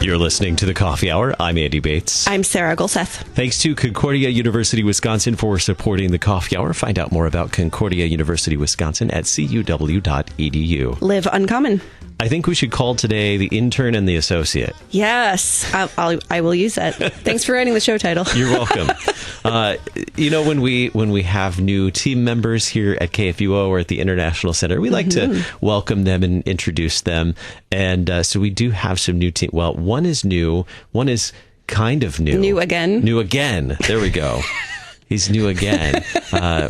You're listening to The Coffee Hour. I'm Andy Bates. I'm Sarah Gulseth. Thanks to Concordia University, Wisconsin for supporting The Coffee Hour. Find out more about Concordia University, Wisconsin at cuw.edu. Live uncommon. I think we should call today the intern and the associate. Yes, I will use that. Thanks for writing the show title. You're welcome. When we have new team members here at KFUO or at the International Center, we like to welcome them and introduce them. And so we do have some new team. Well, one is new. One is kind of new. New again. New again. There we go. He's new again,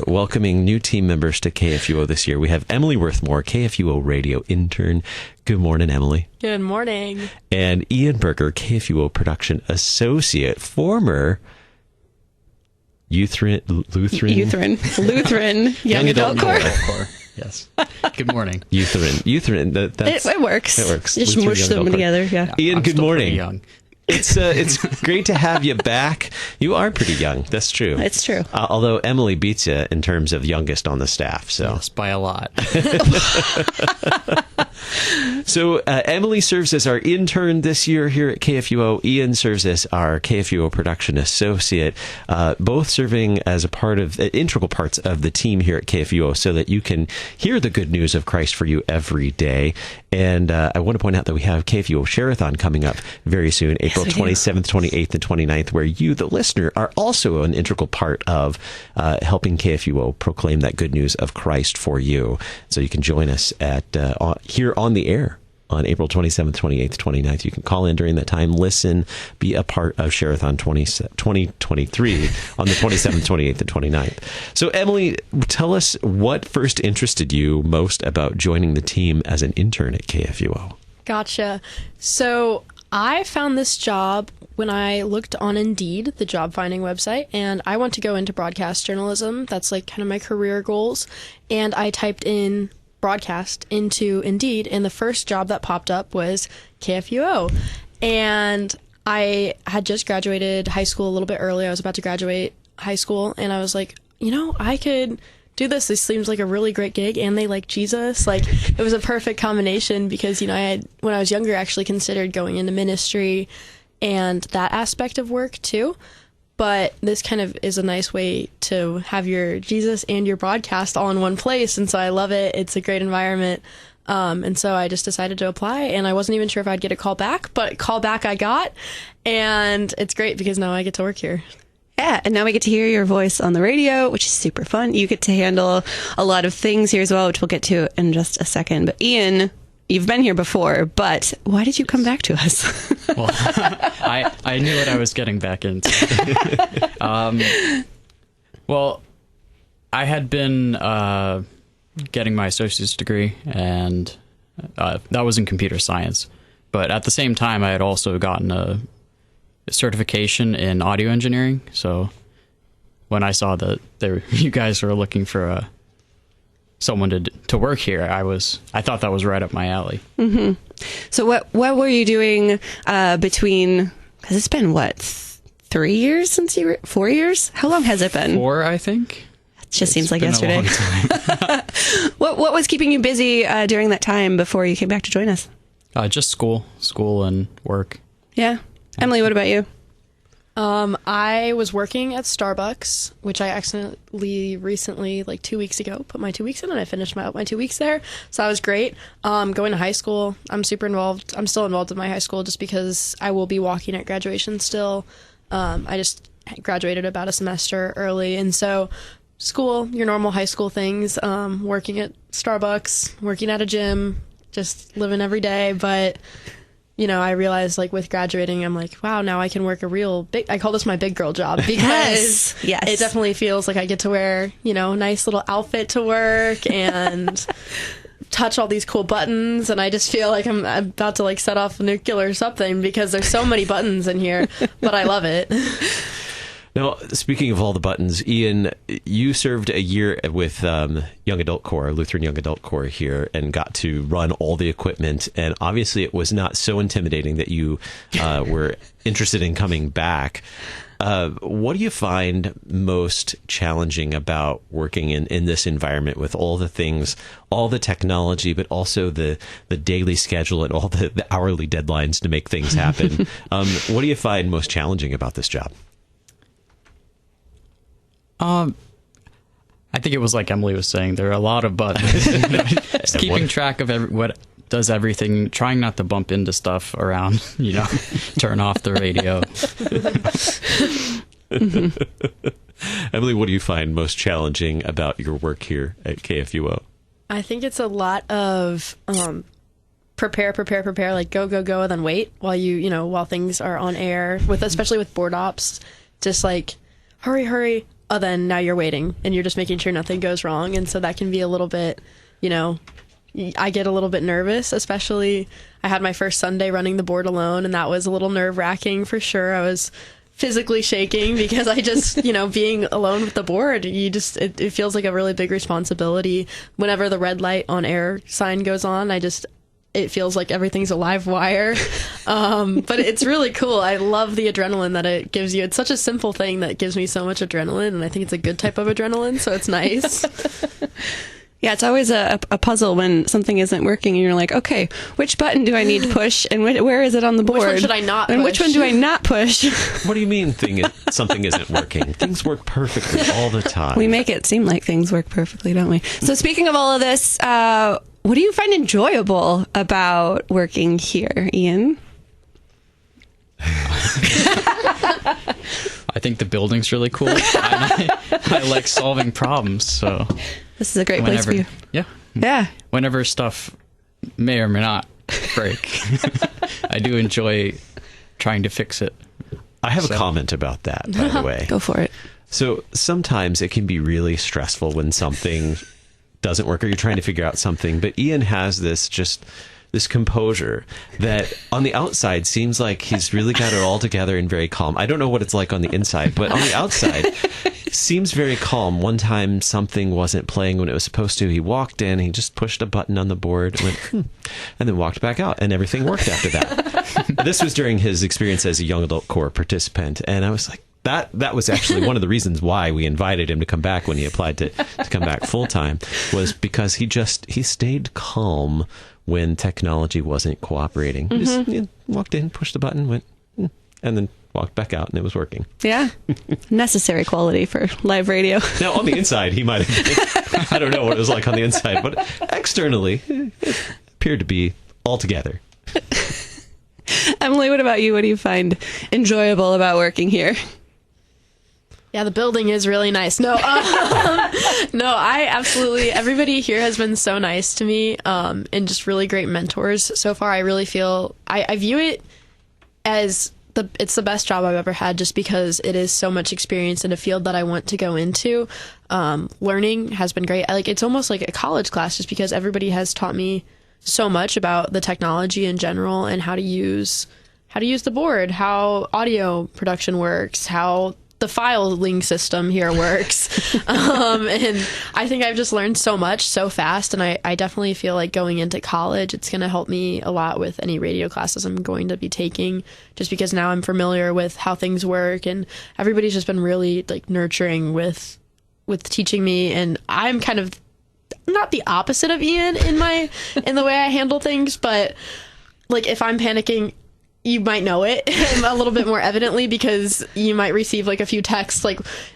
welcoming new team members to KFUO this year. We have Emily Worthmore, KFUO Radio Intern. Good morning, Emily. Good morning. And Ian Berger, KFUO Production Associate, former Lutheran Young Adult Corps. Yes. Good morning. Lutheran. It works. It works. Just Lutheran mush Young them Adult together. Corps. Yeah. Ian, I'm good still morning. pretty young. It's great to have you back. You are pretty young. That's true. It's true. Although Emily beats you in terms of youngest on the staff. So Yes, by a lot. So Emily serves as our intern this year here at KFUO. Ian serves as our KFUO Production Associate, both serving as a part of integral parts of the team here at KFUO so that you can hear the good news of Christ for you every day. And I want to point out that we have KFUO Share-a-thon coming up very soon, April 27th, 28th, and 29th, where you, the listener, are also an integral part of helping KFUO proclaim that good news of Christ for you. So you can join us at here on the air on April 27th, 28th, 29th. You can call in during that time, listen, be a part of Share-a-thon 2023 on the 27th, 28th, and 29th. So, Emily, tell us what first interested you most about joining the team as an intern at KFUO. Gotcha. So I found this job when I looked on Indeed, the job finding website, and I want to go into broadcast journalism. That's like kind of my career goals. And I typed in broadcast into Indeed, and the first job that popped up was KFUO. And I had just graduated high school a little bit early. I was about to graduate high school, and I was like, I could do this. This seems like a really great gig, and they like Jesus. Like, it was a perfect combination because, I had, when I was younger, actually considered going into ministry and that aspect of work too. But this kind of is a nice way to have your Jesus and your broadcast all in one place. And so I love it. It's a great environment. And so I just decided to apply, and I wasn't even sure if I'd get a call back, but call back I got. And it's great because now I get to work here. Yeah, and now we get to hear your voice on the radio, which is super fun. You get to handle a lot of things here as well, which we'll get to in just a second. But Ian, you've been here before, but why did you come back to us? Well, I knew what I was getting back into. Well, I had been getting my associate's degree, and that was in computer science. But at the same time, I had also gotten a certification in audio engineering. So when I saw that you guys were looking for someone to work here, I thought that was right up my alley. Mm-hmm. So what were you doing between? Because it's been 3 years since 4 years? How long has it been? 4, I think. It just seems like yesterday. A long time. What was keeping you busy during that time before you came back to join us? Just school and work. Yeah. Emily, what about you? I was working at Starbucks, which I accidentally recently, 2 weeks ago, put my 2 weeks in, and I finished my 2 weeks there. So that was great. Going to high school, I'm super involved. I'm still involved in my high school just because I will be walking at graduation still. I just graduated about a semester early. And so school, your normal high school things, working at Starbucks, working at a gym, just living every day. But I realized with graduating, I'm like, wow, now I can work a real big, I call this my big girl job because yes. It definitely feels like I get to wear, nice little outfit to work and touch all these cool buttons. And I just feel like I'm about to set off a nuclear or something because there's so many buttons in here, but I love it. Now, speaking of all the buttons, Ian, you served a year with Young Adult Corps, Lutheran Young Adult Corps here, and got to run all the equipment. And obviously it was not so intimidating that you were interested in coming back. What do you find most challenging about working in this environment with all the things, all the technology, but also the daily schedule and all the hourly deadlines to make things happen? What do you find most challenging about this job? I think it was like Emily was saying, there are a lot of buttons. Just keeping track of what does everything, trying not to bump into stuff around, turn off the radio. Emily, what do you find most challenging about your work here at KFUO? I think it's a lot of prepare, like go, and then wait while while things are on air, especially with board ops, just like hurry. Oh, then now you're waiting and you're just making sure nothing goes wrong. And so that can be a little bit, I get a little bit nervous, especially I had my first Sunday running the board alone, and that was a little nerve-wracking for sure. I was physically shaking because I just, being alone with the board, it feels like a really big responsibility. Whenever the red light on air sign goes on, it feels like everything's a live wire. But it's really cool. I love the adrenaline that it gives you. It's such a simple thing that gives me so much adrenaline, and I think it's a good type of adrenaline, so it's nice. Yeah, it's always a puzzle when something isn't working and you're like, okay, which button do I need to push and where is it on the board? Which one should I not push? And which one do I not push? What do you mean something isn't working? Things work perfectly all the time. We make it seem like things work perfectly, don't we? So speaking of all of this, what do you find enjoyable about working here, Ian? I think the building's really cool. I like solving problems, so... This is a great place for you. Yeah. Yeah. Whenever stuff may or may not break, I do enjoy trying to fix it. I have a comment about that, by the way. Go for it. So sometimes it can be really stressful when something doesn't work or you're trying to figure out something. But Ian has this composure that on the outside seems like he's really got it all together and very calm. I don't know what it's like on the inside, but on the outside seems very calm. One time something wasn't playing when it was supposed to. He walked in, he just pushed a button on the board, and then walked back out, and everything worked after that. This was during his experience as a Young Adult Corps participant, and I was like, that was actually one of the reasons why we invited him to come back when he applied to come back full time, was because he stayed calm when technology wasn't cooperating. He walked in, pushed the button, went, and then walked back out, and it was working. Yeah. Necessary quality for live radio. Now, on the inside, he might have, I don't know what it was like on the inside, but externally, it appeared to be all together. Emily, what about you? What do you find enjoyable about working here? Yeah, the building is really nice. No, I absolutely, everybody here has been so nice to me, and just really great mentors so far. I really feel, I view it as it's the best job I've ever had, just because it is so much experience in a field that I want to go into. Learning has been great. It's almost like a college class, just because everybody has taught me so much about the technology in general and how to use the board, how audio production works, how the filing system here works. And I think I've just learned so much so fast, and I definitely feel like going into college, it's going to help me a lot with any radio classes I'm going to be taking, just because now I'm familiar with how things work, and everybody's just been really nurturing with teaching me. And I'm kind of not the opposite of Ian in the way I handle things, but if I'm panicking, you might know it a little bit more evidently, because you might receive a few texts.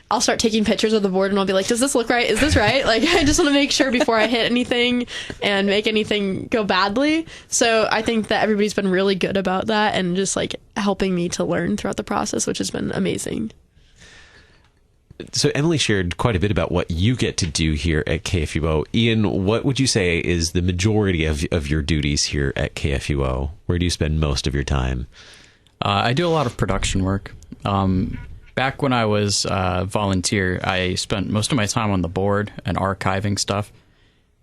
I'll start taking pictures of the board and I'll be like, does this look right? Is this right? I just want to make sure before I hit anything and make anything go badly. So I think that everybody's been really good about that, and just helping me to learn throughout the process, which has been amazing. So Emily shared quite a bit about what you get to do here at KFUO. Ian, what would you say is the majority of your duties here at KFUO? Where do you spend most of your time? I do a lot of production work. Back when I was a volunteer, I spent most of my time on the board and archiving stuff,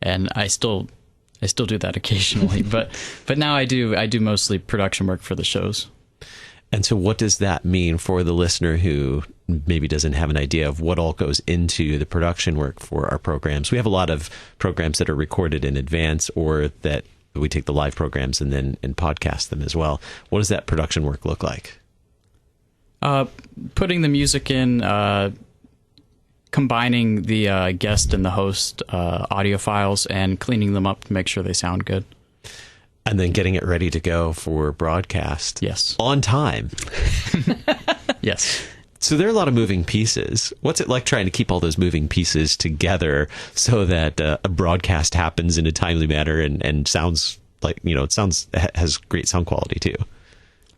and I still do that occasionally. but now I do mostly production work for the shows. And so what does that mean for the listener who maybe doesn't have an idea of what all goes into the production work for our programs. We have a lot of programs that are recorded in advance, or that we take the live programs and podcast them as well. What does that production work look like? Putting the music in, combining the guest and the host audio files, and cleaning them up to make sure they sound good. And then getting it ready to go for broadcast. Yes. On time. Yes. So there are a lot of moving pieces. What's it like trying to keep all those moving pieces together so that a broadcast happens in a timely manner and sounds like, has great sound quality too?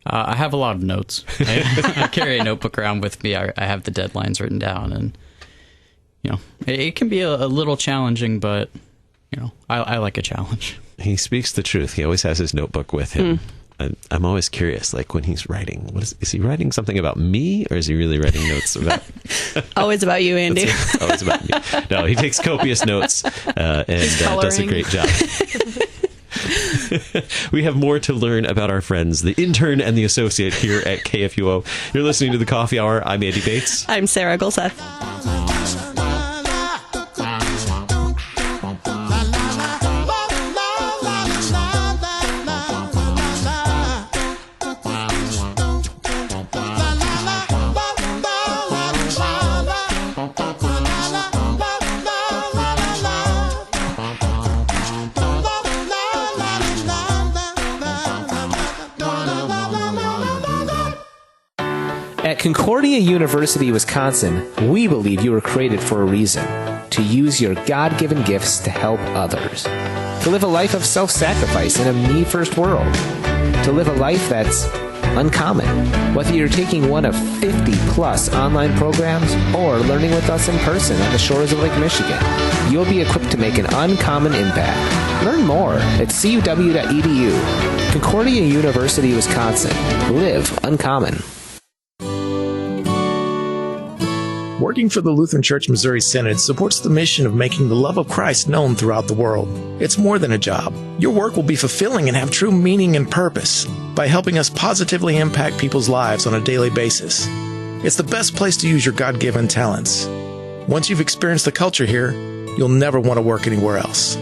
I have a lot of notes. I carry a notebook around with me. I have the deadlines written down, and it can be a little challenging, but I like a challenge. He speaks the truth. He always has his notebook with him. I'm always curious, like when he's writing, is he writing something about me, or is he really writing notes about... Always about you, Andy. Always about me. No, he takes copious notes and does a great job. We have more to learn about our friends, the intern and the associate here at KFUO. You're listening to The Coffee Hour. I'm Andy Bates. I'm Sarah Gulseth. At Concordia University, Wisconsin, we believe you were created for a reason: to use your God-given gifts to help others, to live a life of self-sacrifice in a me-first world, to live a life that's uncommon. Whether you're taking one of 50-plus online programs or learning with us in person on the shores of Lake Michigan, you'll be equipped to make an uncommon impact. Learn more at cuw.edu. Concordia University, Wisconsin. Live uncommon. Working for the Lutheran Church Missouri Synod supports the mission of making the love of Christ known throughout the world. It's more than a job. Your work will be fulfilling and have true meaning and purpose by helping us positively impact people's lives on a daily basis. It's the best place to use your God-given talents. Once you've experienced the culture here, you'll never want to work anywhere else.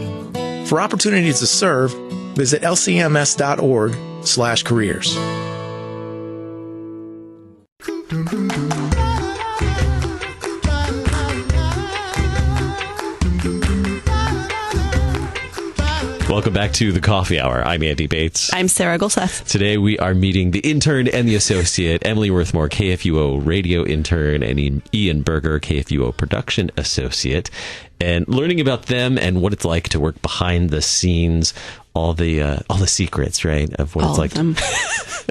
For opportunities to serve, visit lcms.org/careers. Welcome back to The Coffee Hour. I'm Andy Bates. I'm Sarah Gulseth. Today we are meeting the intern and the associate, Emily Worthmore, KFUO Radio Intern, and Ian Berger, KFUO Production Associate, and learning about them and what it's like to work behind the scenes, all the secrets, right, of what all it's like. Of them.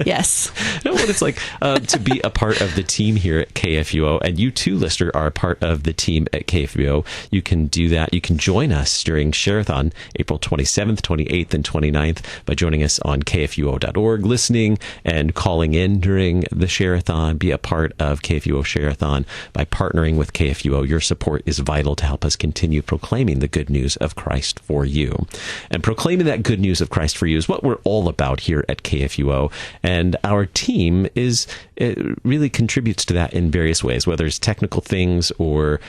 Yes. What it's like to be a part of the team here at KFUO. And you too, listener, are a part of the team at KFUO. You can do that. You can join us during Share-a-thon, April 27th, 28th, and 29th by joining us on KFUO.org, listening and calling in during the Share-a-thon. Be a part of KFUO Share-a-thon by partnering with KFUO. Your support is vital to help us continue proclaiming the good news of Christ for you. And proclaiming that good news of Christ for you is what we're all about here at KFUO. And our team really contributes to that in various ways, whether it's technical things or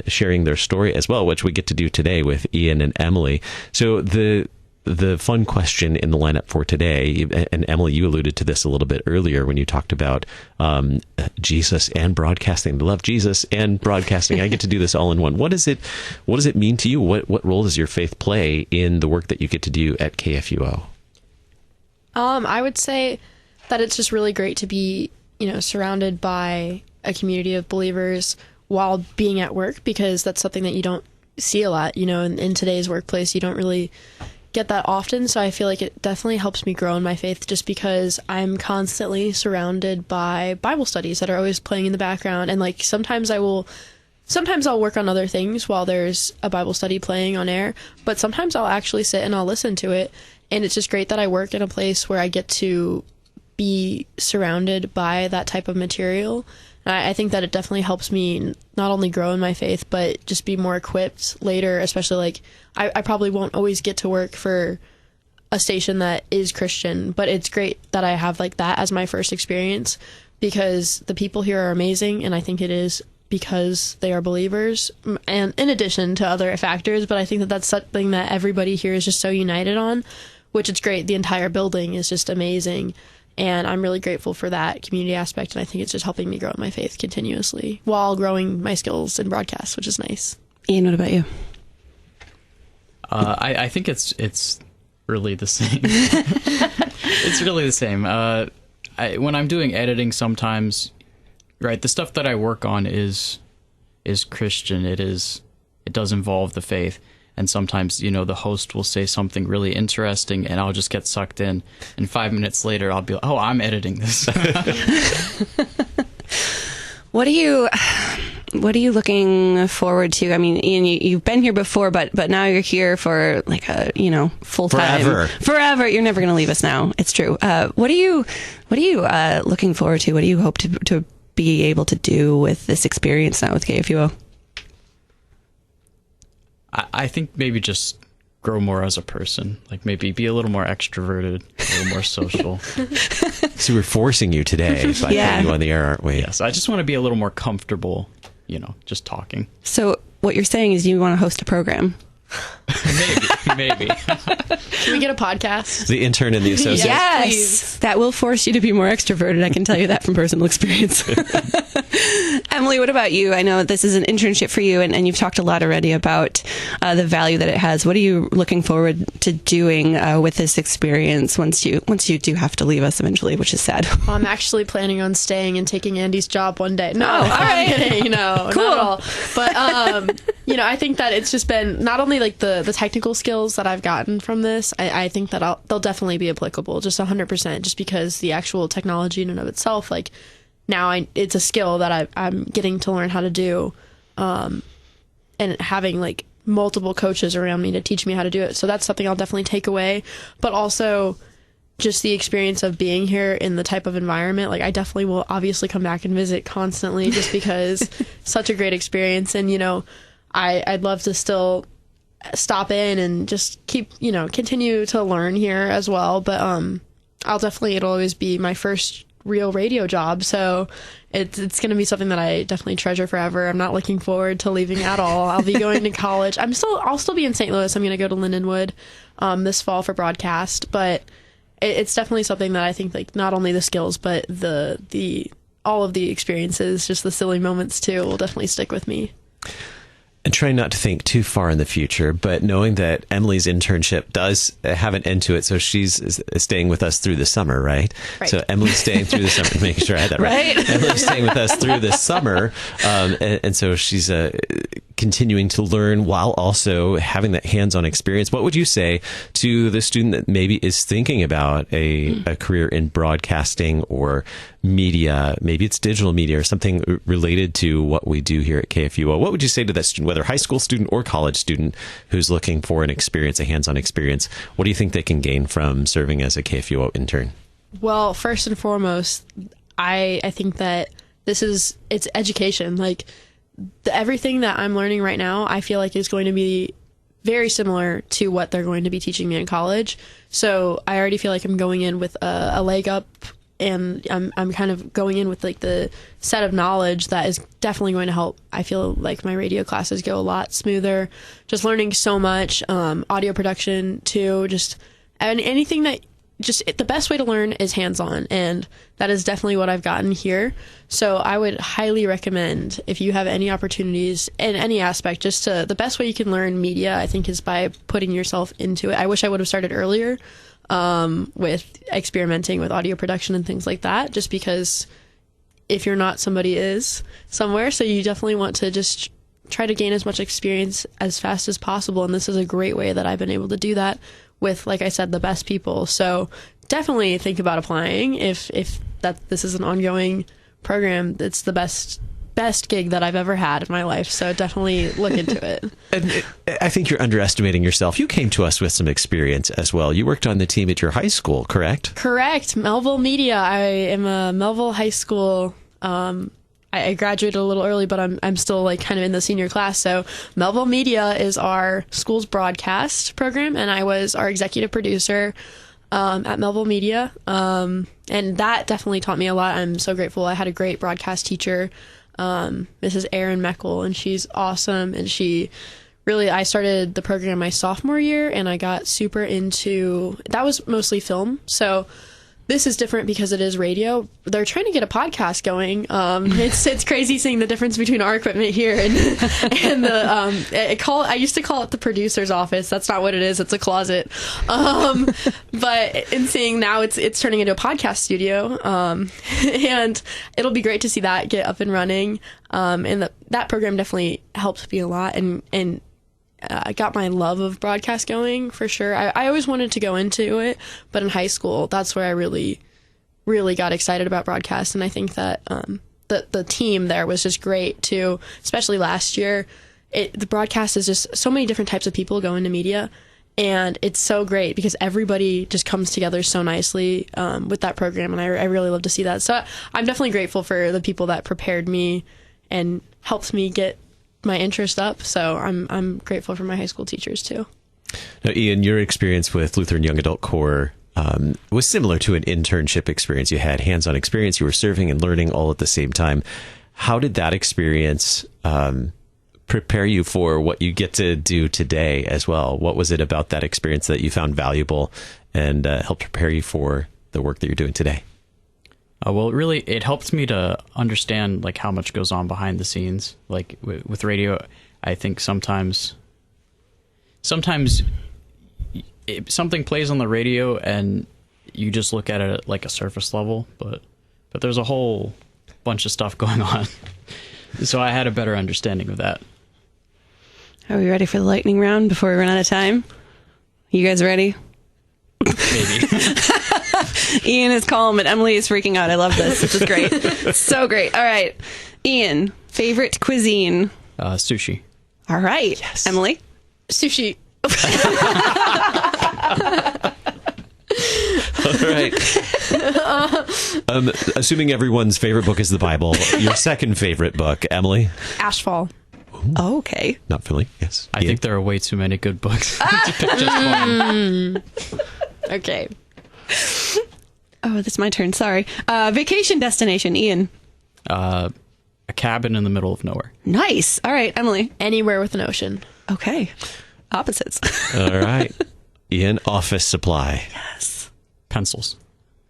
sharing their story as well, which we get to do today with Ian and Emily. So the fun question in the lineup for today, and Emily, you alluded to this a little bit earlier when you talked about Jesus and broadcasting. I love Jesus and broadcasting. I get to do this all in one. What does it mean to you? What role does your faith play in the work that you get to do at KFUO? I would say that it's just really great to be, surrounded by a community of believers while being at work, because that's something that you don't see a lot, in today's workplace. You don't really get that often. So I feel like it definitely helps me grow in my faith, just because I'm constantly surrounded by Bible studies that are always playing in the background. And sometimes I'll work on other things while there's a Bible study playing on air, but sometimes I'll actually sit and I'll listen to it. And it's just great that I work in a place where I get to be surrounded by that type of material. And I think that it definitely helps me not only grow in my faith, but just be more equipped later, especially I probably won't always get to work for a station that is Christian, but it's great that I have that as my first experience, because the people here are amazing, and I think it is because they are believers, and in addition to other factors. But I think that that's something that everybody here is just so united on, which is great. The entire building is just amazing, and I'm really grateful for that community aspect, and I think it's just helping me grow in my faith continuously while growing my skills in broadcast, which is nice. Ian, what about you? I think it's really the same. It's really the same. When I'm doing editing, sometimes, right, the stuff that I work on is Christian. It does involve the faith, and sometimes, the host will say something really interesting, and I'll just get sucked in. And 5 minutes later, I'll be like, "Oh, I'm editing this." What are you looking forward to? I mean, Ian, you've been here before, but now you're here for like a full time forever. You're never going to leave us now. It's true. What are you looking forward to? What do you hope to be able to do with this experience now with KFUO? I think maybe just grow more as a person, like maybe be a little more extroverted, a little more social. So we're forcing you today by putting you on the air, aren't we? Yes, I just want to be a little more comfortable, just talking. So what you're saying is you want to host a program? Maybe. Can we get a podcast? The intern and the associate. Yes, please. That will force you to be more extroverted. I can tell you that from personal experience. Emily, what about you? I know this is an internship for you, and you've talked a lot already about the value that it has. What are you looking forward to doing with this experience once you do have to leave us eventually, which is sad? Well, I'm actually planning on staying and taking Andy's job one day. No, all right. I'm kidding. No, Cool. not at all. But I think that it's just been not only like the technical skills that I've gotten from this. I think that they'll definitely be applicable, just 100%, just because the actual technology in and of itself, like now it's a skill that I'm getting to learn how to do, and having like multiple coaches around me to teach me how to do it. So that's something I'll definitely take away, but also just the experience of being here in the type of environment. Like I definitely will obviously come back and visit constantly just because such a great experience. And, I'd love to still stop in and just continue to learn here as well. But it'll always be my first real radio job. So it's going to be something that I definitely treasure forever. I'm not looking forward to leaving at all. I'll be going to college. I'll still be in St. Louis. I'm going to go to Lindenwood this fall for broadcast, but it's definitely something that I think like not only the skills, but all of the experiences, just the silly moments too, will definitely stick with me. And trying not to think too far in the future, but knowing that Emily's internship does have an end to it, so she's staying with us through the summer, right? So Emily's staying through the summer, making sure I had that right. Emily's staying with us through the summer, and so she's continuing to learn while also having that hands-on experience. What would you say to the student that maybe is thinking about a career in broadcasting or media? Maybe it's digital media or something related to what we do here at KFUO. What would you say to that student, whether high school student or college student, who's looking for an experience, a hands-on experience? What do you think they can gain from serving as a KFUO intern? Well, first and foremost, I think that it's education. Like everything that I'm learning right now, I feel like is going to be very similar to what they're going to be teaching me in college. So I already feel like I'm going in with a leg up, and I'm kind of going in with like the set of knowledge that is definitely going to help. I feel like my radio classes go a lot smoother, just learning so much, audio production too, anything that the best way to learn is hands-on, and that is definitely what I've gotten here. So I would highly recommend, if you have any opportunities in any aspect, the best way you can learn media, I think, is by putting yourself into it. I wish I would have started earlier with experimenting with audio production and things like that, just because if you're not, somebody is somewhere. So you definitely want to just try to gain as much experience as fast as possible. And this is a great way that I've been able to do that with, like I said, the best people. So definitely think about applying if this is an ongoing program. It's the best gig that I've ever had in my life. So definitely look into it. And I think you're underestimating yourself. You came to us with some experience as well. You worked on the team at your high school, correct? Correct. Melville Media. I am a Melville High School. I graduated a little early, but I'm still like kind of in the senior class. So Melville Media is our school's broadcast program, and I was our executive producer. at Melville Media. And that definitely taught me a lot. I'm so grateful. I had a great broadcast teacher, Mrs. Erin Meckel, and she's awesome. And I started the program my sophomore year, and I got super into, that was mostly film. So this is different because it is radio. They're trying to get a podcast going. It's crazy seeing the difference between our equipment here and I used to call it the producer's office. That's not what it is. It's a closet. But in seeing now it's turning into a podcast studio. And it'll be great to see that get up and running. And that program definitely helped me a lot. And I got my love of broadcast going for sure. I always wanted to go into it, but in high school, that's where I really, really got excited about broadcast. And I think that the team there was just great too, especially last year. The broadcast is just so many different types of people go into media, and it's so great because everybody just comes together so nicely with that program, and I really love to see that. So I'm definitely grateful for the people that prepared me and helped me get my interest up. So I'm grateful for my high school teachers too. Now, Ian, your experience with Lutheran Young Adult Corps was similar to an internship experience. You had hands-on experience, you were serving and learning all at the same time. How did that experience prepare you for what you get to do today as well? What was it about that experience that you found valuable and helped prepare you for the work that you're doing today? Well, it helped me to understand like how much goes on behind the scenes. Like with radio, I think sometimes something plays on the radio and you just look at it at like a surface level, but there's a whole bunch of stuff going on. So I had a better understanding of that. Are we ready for the lightning round before we run out of time? You guys ready? Maybe. Ian is calm and Emily is freaking out. I love this. This is great. So great. All right. Ian, favorite cuisine? Sushi. All right. Yes. Emily? Sushi. All right. Assuming everyone's favorite book is the Bible, your second favorite book, Emily? Ashfall. Oh, okay. Not Philly. Yes. I think there are way too many good books to pick just one. Okay. Oh, that's my turn. Sorry. Vacation destination, Ian. A cabin in the middle of nowhere. Nice. All right, Emily. Anywhere with an ocean. Okay. Opposites. All right. Ian, office supply. Yes. Pencils.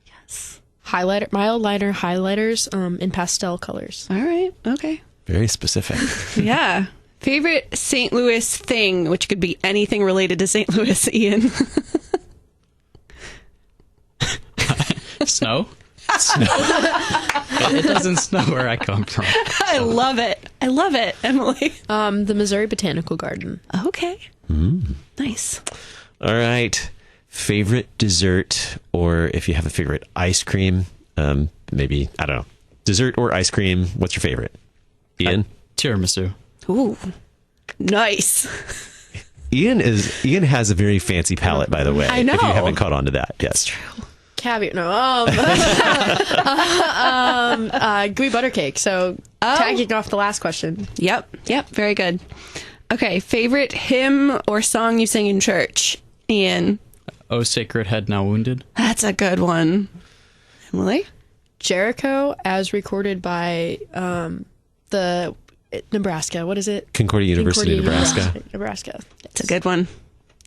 Yes. Mild liner highlighters in pastel colors. All right. Okay. Very specific. Yeah. Favorite St. Louis thing, which could be anything related to St. Louis, Ian. Snow? Snow. It doesn't snow where I come from. So. I love it. I love it, Emily. The Missouri Botanical Garden. Okay. Nice. All right. Favorite dessert, or if you have a favorite ice cream, maybe, I don't know, dessert or ice cream, what's your favorite? Ian? Tiramisu. Ooh. Nice. Ian has a very fancy palate, by the way. I know. If you haven't caught on to that. Yes. True. Caviar. No. Gooey butter cake. So tagging off the last question. Yep. Very good. Okay. Favorite hymn or song you sing in church, Ian? Oh, Sacred Head Now Wounded. That's a good one. Emily? Jericho, as recorded by the Nebraska. What is it? Concordia University, Nebraska. Nebraska. It's a good one.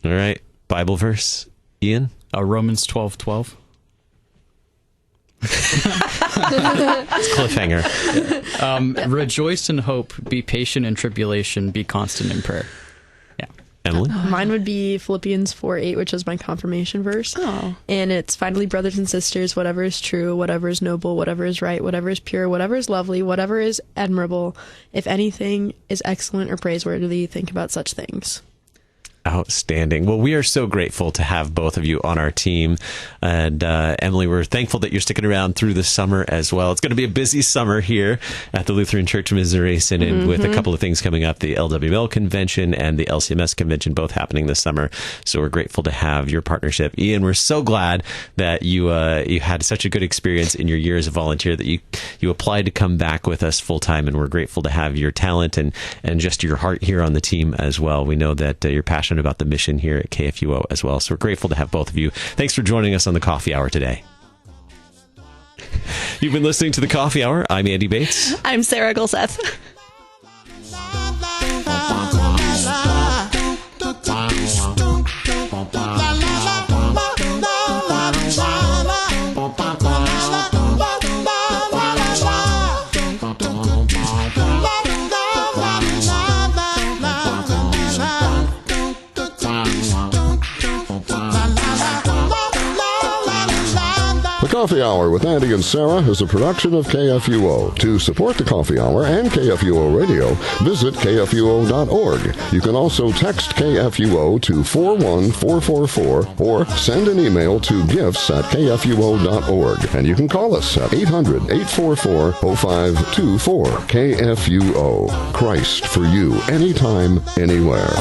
All right. Bible verse, Ian? Romans 12:12. It's cliffhanger. Rejoice in hope, be patient in tribulation, be constant in prayer. Yeah. Emily? Mine would be Philippians 4:8, which is my confirmation verse. Oh. And it's, finally, brothers and sisters, whatever is true, whatever is noble, whatever is right, whatever is pure, whatever is lovely, whatever is admirable, if anything is excellent or praiseworthy, think about such things. Outstanding. Well, we are so grateful to have both of you on our team. And Emily, we're thankful that you're sticking around through the summer as well. It's going to be a busy summer here at the Lutheran Church Missouri Synod with a couple of things coming up, the LWML convention and the LCMS convention, both happening this summer. So we're grateful to have your partnership. Ian, we're so glad that you had such a good experience in your year as a volunteer that you applied to come back with us full time. And we're grateful to have your talent and just your heart here on the team as well. We know that you're passionate passionate about the mission here at KFUO as well. So we're grateful to have both of you. Thanks for joining us on the Coffee Hour today. You've been listening to the Coffee Hour. I'm Andy Bates. I'm Sarah Gulseth. Coffee Hour with Andy and Sarah is a production of KFUO. To support the Coffee Hour and KFUO Radio, visit KFUO.org. You can also text KFUO to 41444 or send an email to gifts@KFUO.org. And you can call us at 800-844-0524. KFUO. Christ for you, anytime, anywhere.